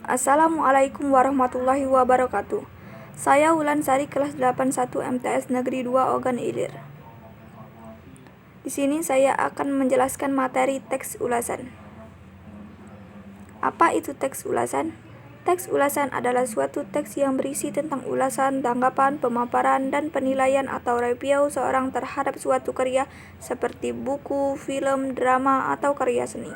Assalamualaikum warahmatullahi wabarakatuh. Saya Wulansari kelas 81 MTS Negeri 2 Ogan Ilir. Di sini saya akan menjelaskan materi teks ulasan. Apa itu teks ulasan? Teks ulasan adalah suatu teks yang berisi tentang ulasan, tanggapan, pemaparan, dan penilaian atau review seorang terhadap suatu karya seperti buku, film, drama, atau karya seni.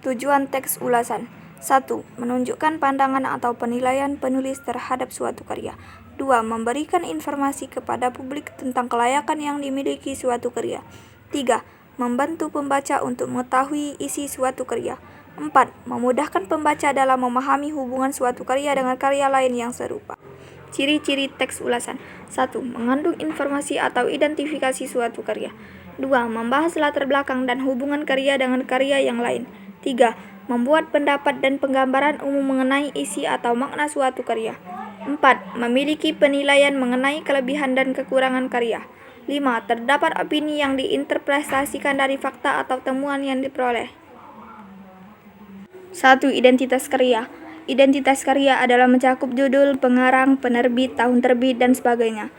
Tujuan teks ulasan: 1. Menunjukkan pandangan atau penilaian penulis terhadap suatu karya. 2. Memberikan informasi kepada publik tentang kelayakan yang dimiliki suatu karya. 3. Membantu pembaca untuk mengetahui isi suatu karya. 4. Memudahkan pembaca dalam memahami hubungan suatu karya dengan karya lain yang serupa. Ciri-ciri teks ulasan: 1. Mengandung informasi atau identifikasi suatu karya. 2. Membahas latar belakang dan hubungan karya dengan karya yang lain. 3. Membuat pendapat dan penggambaran umum mengenai isi atau makna suatu karya. 4. Memiliki penilaian mengenai kelebihan dan kekurangan karya. 5. Terdapat opini yang diinterpretasikan dari fakta atau temuan yang diperoleh. 1. Identitas karya. Identitas karya adalah mencakup judul, pengarang, penerbit, tahun terbit, dan sebagainya.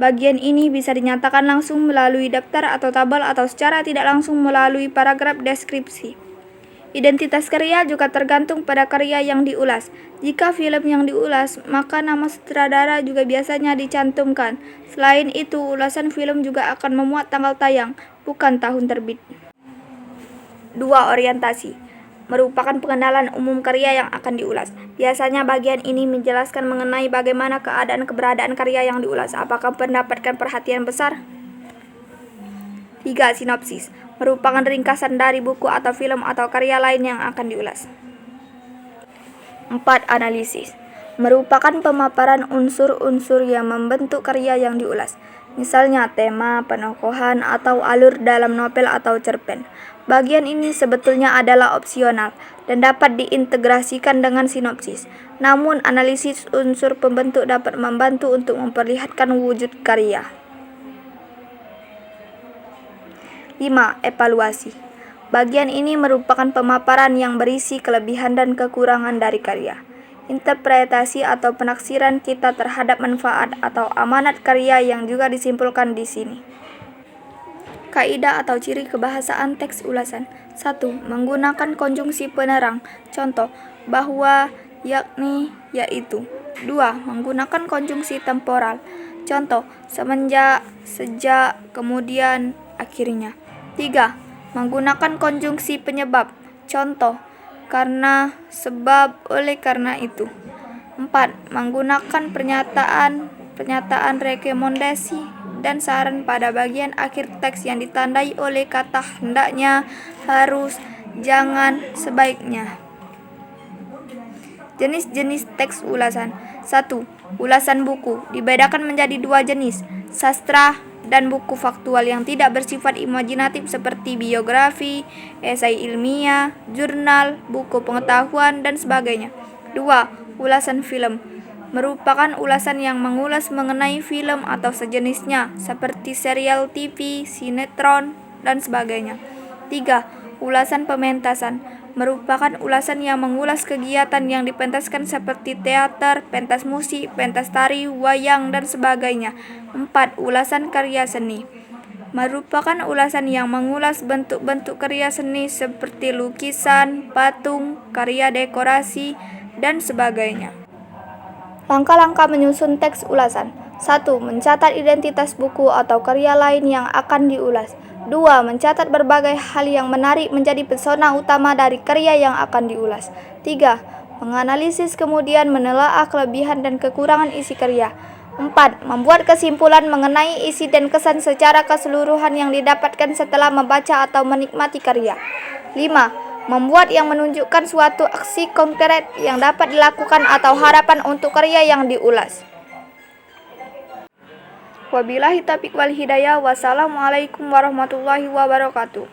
Bagian ini bisa dinyatakan langsung melalui daftar atau tabel atau secara tidak langsung melalui paragraf deskripsi. Identitas karya juga tergantung pada karya yang diulas. Jika film yang diulas, maka nama sutradara juga biasanya dicantumkan. Selain itu, ulasan film juga akan memuat tanggal tayang, bukan tahun terbit. 2. Orientasi. Merupakan pengenalan umum karya yang akan diulas. Biasanya bagian ini menjelaskan mengenai bagaimana keberadaan karya yang diulas, apakah mendapatkan perhatian besar. 3. Sinopsis. Merupakan ringkasan dari buku atau film atau karya lain yang akan diulas. 4. Analisis. Merupakan pemaparan unsur-unsur yang membentuk karya yang diulas. Misalnya tema, penokohan, atau alur dalam novel atau cerpen. Bagian ini sebetulnya adalah opsional dan dapat diintegrasikan dengan sinopsis. Namun analisis unsur pembentuk dapat membantu untuk memperlihatkan wujud karya. 5. Evaluasi. Bagian ini merupakan pemaparan yang berisi kelebihan dan kekurangan dari karya. Interpretasi atau penaksiran kita terhadap manfaat atau amanat karya yang juga disimpulkan di sini. Kaidah atau ciri kebahasaan teks ulasan. 1. Menggunakan konjungsi penerang. Contoh, bahwa, yakni, yaitu. 2. Menggunakan konjungsi temporal. Contoh, semenjak, sejak, kemudian, akhirnya. 3. Menggunakan konjungsi penyebab. Contoh, karena, sebab, oleh karena itu. 4. Menggunakan pernyataan rekomendasi dan saran pada bagian akhir teks yang ditandai oleh kata hendaknya, harus, jangan, sebaiknya. Jenis-jenis teks ulasan. 1. Ulasan buku dibedakan menjadi 2 jenis, sastra dan buku faktual yang tidak bersifat imajinatif seperti biografi, esai ilmiah, jurnal, buku pengetahuan, dan sebagainya. 2. Ulasan film merupakan ulasan yang mengulas mengenai film atau sejenisnya seperti serial TV, sinetron, dan sebagainya. 3. Ulasan pementasan merupakan ulasan yang mengulas kegiatan yang dipentaskan seperti teater, pentas musik, pentas tari, wayang, dan sebagainya. 4. Ulasan karya seni merupakan ulasan yang mengulas bentuk-bentuk karya seni seperti lukisan, patung, karya dekorasi, dan sebagainya. Langkah-langkah menyusun teks ulasan. 1. Mencatat identitas buku atau karya lain yang akan diulas. 2. Mencatat berbagai hal yang menarik menjadi pesona utama dari karya yang akan diulas. 3. Menganalisis kemudian menelaah kelebihan dan kekurangan isi karya. 4. Membuat kesimpulan mengenai isi dan kesan secara keseluruhan yang didapatkan setelah membaca atau menikmati karya. 5. Membuat yang menunjukkan suatu aksi konkret yang dapat dilakukan atau harapan untuk karya yang diulas. Wabillahi taufiq wal hidayah. Wassalamualaikum warahmatullahi wabarakatuh.